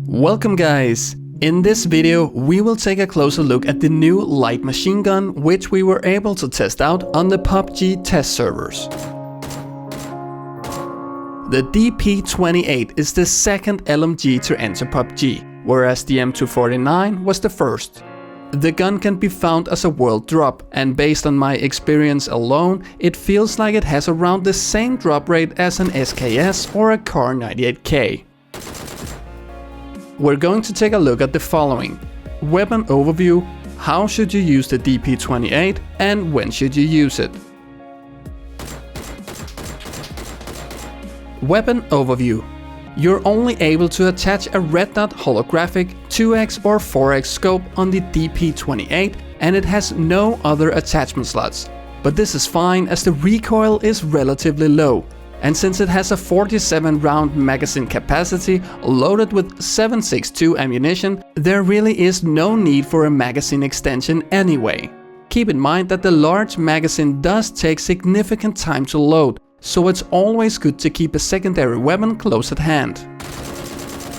Welcome guys! In this video we will take a closer look at the new light machine gun which we were able to test out on the PUBG test servers. The DP-28 is the second LMG to enter PUBG, whereas the M249 was the first. The gun can be found as a world drop, and based on my experience alone, it feels like it has around the same drop rate as an SKS or a Kar 98K. We're going to take a look at the following: weapon overview, how should you use the DP-28 and when should you use it. Weapon overview. You're only able to attach a red dot holographic 2x or 4x scope on the DP-28 and it has no other attachment slots. But this is fine as the recoil is relatively low. And since it has a 47 round magazine capacity loaded with 7.62 ammunition, there really is no need for a magazine extension anyway. Keep in mind that the large magazine does take significant time to load, so it's always good to keep a secondary weapon close at hand.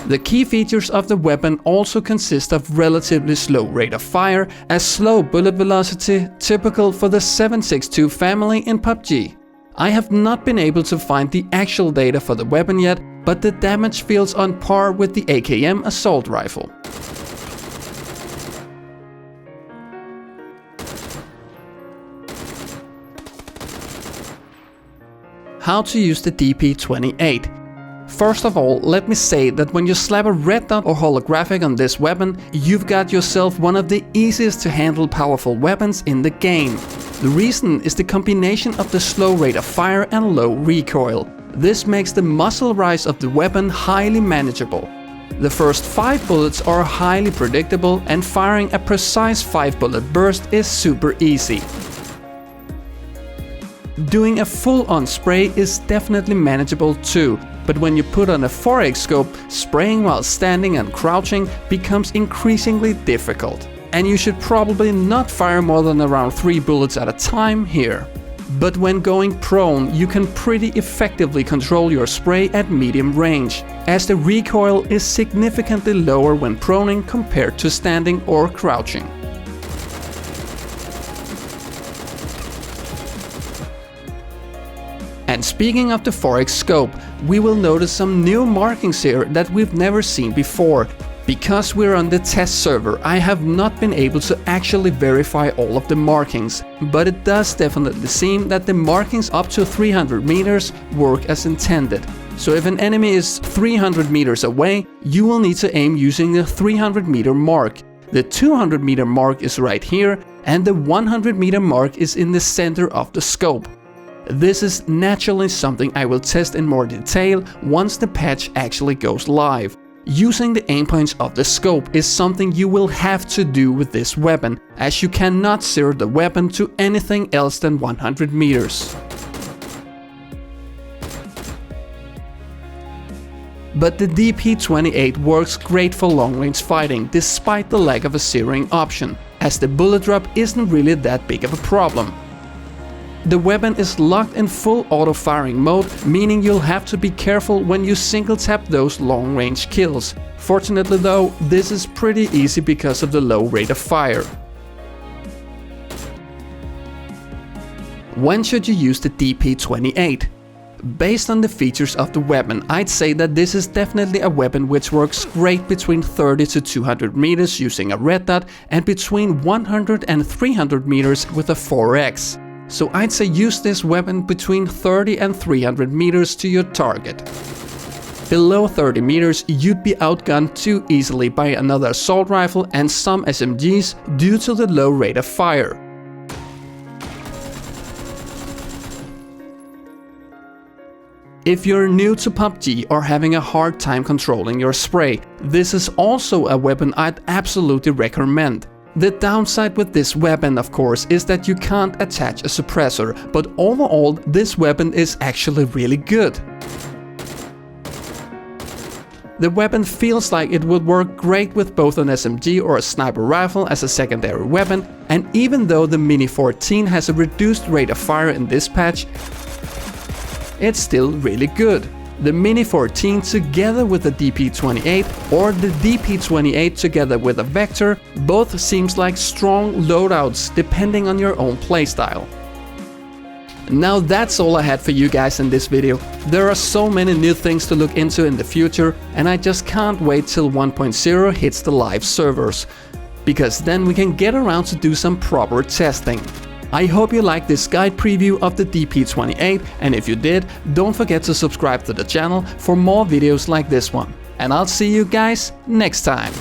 The key features of the weapon also consist of relatively slow rate of fire, a slow bullet velocity typical for the 7.62 family in PUBG. I have not been able to find the actual data for the weapon yet, but the damage feels on par with the AKM assault rifle. How to use the DP-28. First of all, let me say that when you slap a red dot or holographic on this weapon, you've got yourself one of the easiest to handle powerful weapons in the game. The reason is the combination of the slow rate of fire and low recoil. This makes the muzzle rise of the weapon highly manageable. The first 5 bullets are highly predictable and firing a precise 5-bullet burst is super easy. Doing a full-on spray is definitely manageable too, but when you put on a 4x scope, spraying while standing and crouching becomes increasingly difficult. And you should probably not fire more than around 3 bullets at a time here. But when going prone, you can pretty effectively control your spray at medium range, as the recoil is significantly lower when proning compared to standing or crouching. And speaking of the 4x scope, we will notice some new markings here that we've never seen before. Because we're on the test server, I have not been able to actually verify all of the markings, but it does definitely seem that the markings up to 300 meters work as intended. So if an enemy is 300 meters away, you will need to aim using the 300 meter mark. The 200 meter mark is right here, and the 100 meter mark is in the center of the scope. This is naturally something I will test in more detail once the patch actually goes live. Using the aim points of the scope is something you will have to do with this weapon, as you cannot zero the weapon to anything else than 100 meters. But the DP-28 works great for long-range fighting despite the lack of a zeroing option, as the bullet drop isn't really that big of a problem. The weapon is locked in full auto-firing mode, meaning you'll have to be careful when you single-tap those long-range kills. Fortunately though, this is pretty easy because of the low rate of fire. When should you use the DP-28? Based on the features of the weapon, I'd say that this is definitely a weapon which works great between 30 to 200 meters using a red dot and between 100 and 300 meters with a 4x. So I'd say use this weapon between 30 and 300 meters to your target. Below 30 meters you'd be outgunned too easily by another assault rifle and some SMGs due to the low rate of fire. If you're new to PUBG or having a hard time controlling your spray, this is also a weapon I'd absolutely recommend. The downside with this weapon, of course, is that you can't attach a suppressor, but overall this weapon is actually really good. The weapon feels like it would work great with both an SMG or a sniper rifle as a secondary weapon, and even though the Mini 14 has a reduced rate of fire in this patch, it's still really good. The Mini 14 together with the DP-28 or the DP-28 together with a Vector both seems like strong loadouts depending on your own playstyle. Now that's all I had for you guys in this video. There are so many new things to look into in the future, and I just can't wait till 1.0 hits the live servers, because then we can get around to do some proper testing. I hope you liked this guide preview of the DP-28, and if you did, don't forget to subscribe to the channel for more videos like this one. And I'll see you guys next time.